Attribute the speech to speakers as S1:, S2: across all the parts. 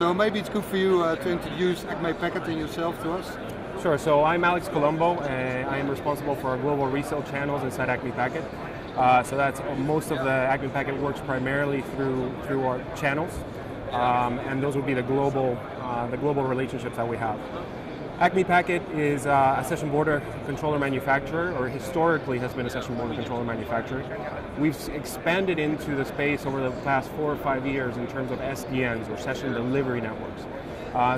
S1: So maybe it's good for you to introduce Acme Packet and yourself to us.
S2: Sure, so I'm Alex Colombo, and I am responsible for our global resale channels inside Acme Packet. So that's most of the Acme Packet works primarily through our channels, and those would be the global relationships that we have. Acme Packet is a session border controller manufacturer, or historically has been a session border controller manufacturer. We've expanded into the space over the past 4 or 5 years in terms of SDNs, or session delivery networks.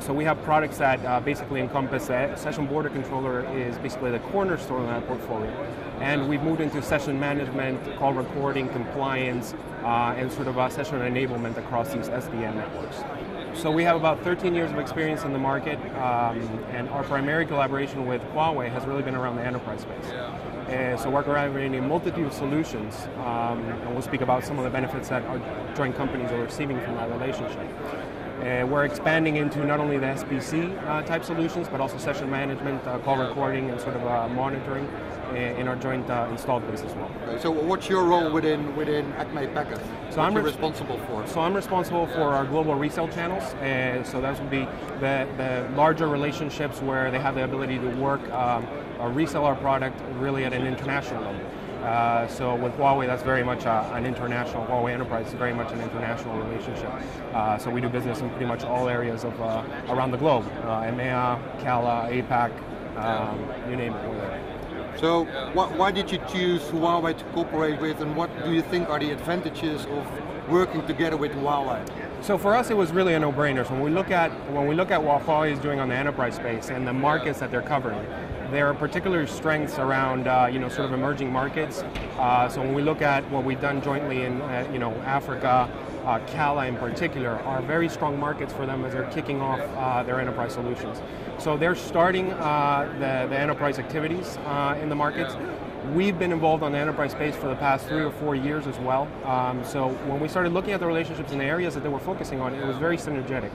S2: So we have products that basically encompass that. Session border controller is basically the cornerstone of that portfolio. And we've moved into session management, call recording, compliance, and sort of session enablement across these SDN networks. So we have about 13 years of experience in the market, and our primary collaboration with Huawei has really been around the enterprise space. So we're collaborating in a multitude of solutions, and we'll speak about some of the benefits that our joint companies are receiving from that relationship. We're expanding into not only the SBC type solutions, but also session management, call recording, and sort of monitoring in our joint installed base as well.
S1: Okay, so what's your role within Acme Packet?
S2: So
S1: I'm responsible for?
S2: So I'm responsible for our global resale channels, and so that would be the larger relationships where they have the ability to work or resell our product really at an international level. So with Huawei, that's very much an international, Huawei Enterprise is very much an international relationship. So we do business in pretty much all areas of around the globe, EMEA, CALA, APAC, you name it.
S1: So why did you choose Huawei to cooperate with, and what do you think are the advantages of working together with Huawei?
S2: So for us, it was really a no-brainer. So when we look at what Huawei is doing on the enterprise space and the markets that they're covering, there are particular strengths around sort of emerging markets. So when we look at what we've done jointly in Africa, CALA in particular, are very strong markets for them as they're kicking off their enterprise solutions. So they're starting the enterprise activities in the markets. We've been involved on the enterprise space for the past 3 or 4 years as well. So when we started looking at the relationships in the areas that they were focusing on, it was very synergetic.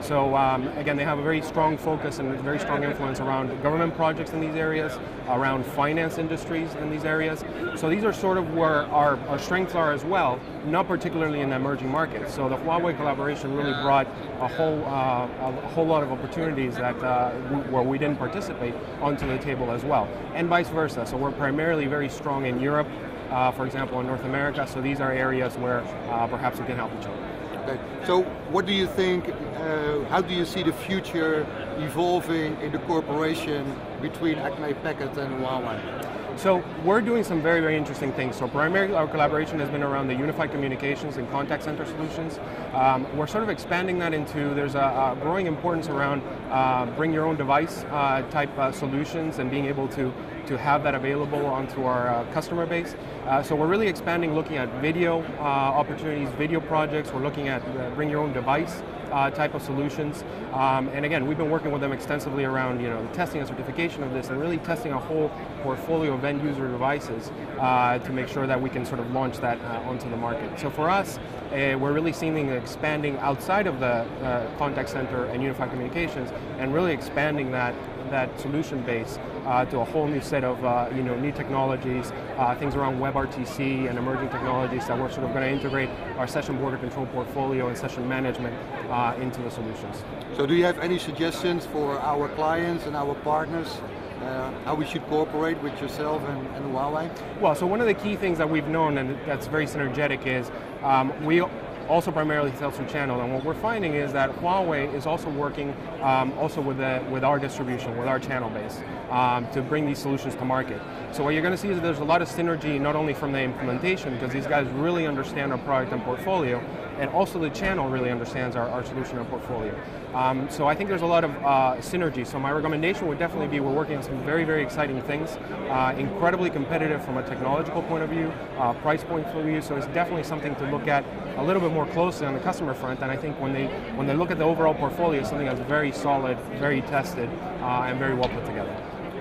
S2: So again, they have a very strong focus and a very strong influence around government projects in these areas, around finance industries in these areas. So these are sort of where our strengths are as well, not particularly in the emerging markets. So the Huawei collaboration really brought a whole lot of opportunities that where we didn't participate onto the table as well, and vice versa. So we're primarily very strong in Europe, for example, in North America. So these are areas where perhaps we can help each other.
S1: Okay. So what do you think, how do you see the future evolving in the cooperation between Acme Packet and Huawei?
S2: So we're doing some very, very interesting things. So primarily our collaboration has been around the unified communications and contact center solutions. We're sort of expanding that into, there's a growing importance around bring your own device type solutions and being able to have that available onto our customer base. So we're really expanding, looking at video opportunities, video projects. We're looking at bring your own device type of solutions. And again, we've been working with them extensively around the testing and certification of this, and really testing a whole portfolio of end user devices to make sure that we can sort of launch that onto the market. So for us, we're really seeing expanding outside of the contact center and unified communications, and really expanding that solution base to a whole new set of new technologies, things around WebRTC and emerging technologies that we're sort of going to integrate our session border control portfolio and session management into the solutions.
S1: So do you have any suggestions for our clients and our partners how we should cooperate with yourself and Huawei?
S2: Well, so one of the key things that we've known, and that's very synergetic, is we also primarily sell through channel, and what we're finding is that Huawei is also working also with our distribution, with our channel base, to bring these solutions to market. So what you're going to see is that there's a lot of synergy, not only from the implementation, because these guys really understand our product and portfolio, and also the channel really understands our solution and portfolio. So I think there's a lot of synergy. So my recommendation would definitely be we're working on some very, very exciting things, incredibly competitive from a technological point of view, price point point of view, so it's definitely something to look at a little bit more closely on the customer front, and I think when they look at the overall portfolio, it's something that's very solid, very tested, and very well put together.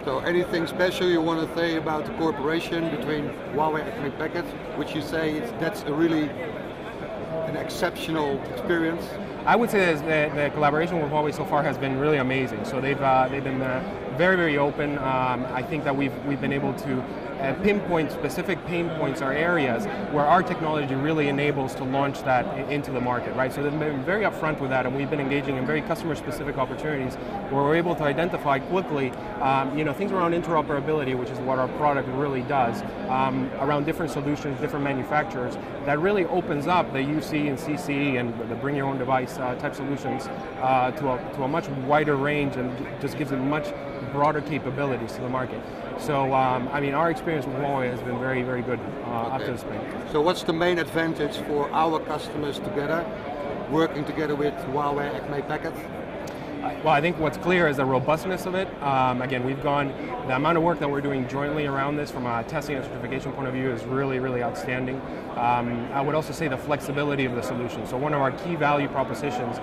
S1: So anything special you want to say about the cooperation between Huawei and Acme Packet, which you say that's a really an exceptional experience?
S2: I would say the collaboration with Huawei so far has been really amazing. So they've been very, very open. I think that we've been able to pinpoint specific pain points or areas where our technology really enables to launch that into the market, right? So they've been very upfront with that, and we've been engaging in very customer-specific opportunities where we're able to identify quickly, things around interoperability, which is what our product really does, around different solutions, different manufacturers. That really opens up the UC and CC and the bring your own device type solutions to a much wider range, and just gives them much broader capabilities to the market. So, our experience with Huawei has been very, very good up to this point.
S1: So what's the main advantage for our customers together, working together with Huawei Acme Packet?
S2: Well, I think what's clear is the robustness of it. Again, the amount of work that we're doing jointly around this from a testing and certification point of view is really, really outstanding. I would also say the flexibility of the solution. So one of our key value propositions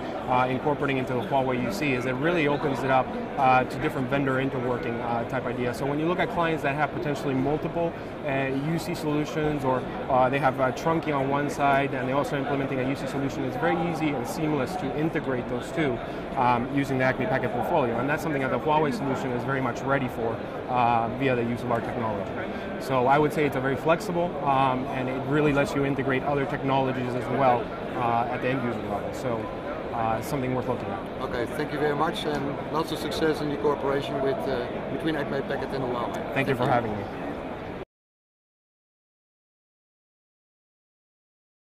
S2: incorporating into the Huawei UC is it really opens it up to different vendor interworking type ideas. So when you look at clients that have potentially multiple UC solutions, or they have trunking on one side and they're also implementing a UC solution, it's very easy and seamless to integrate those two using the Acme Packet portfolio. And that's something that the Huawei solution is very much ready for via the use of our technology. So I would say it's a very flexible, and it really lets you integrate other technologies as well at the end user level. So it's something worth looking at.
S1: Okay, thank you very much, and lots of success in your cooperation between Acme Packet and Huawei.
S2: Thank you for having me.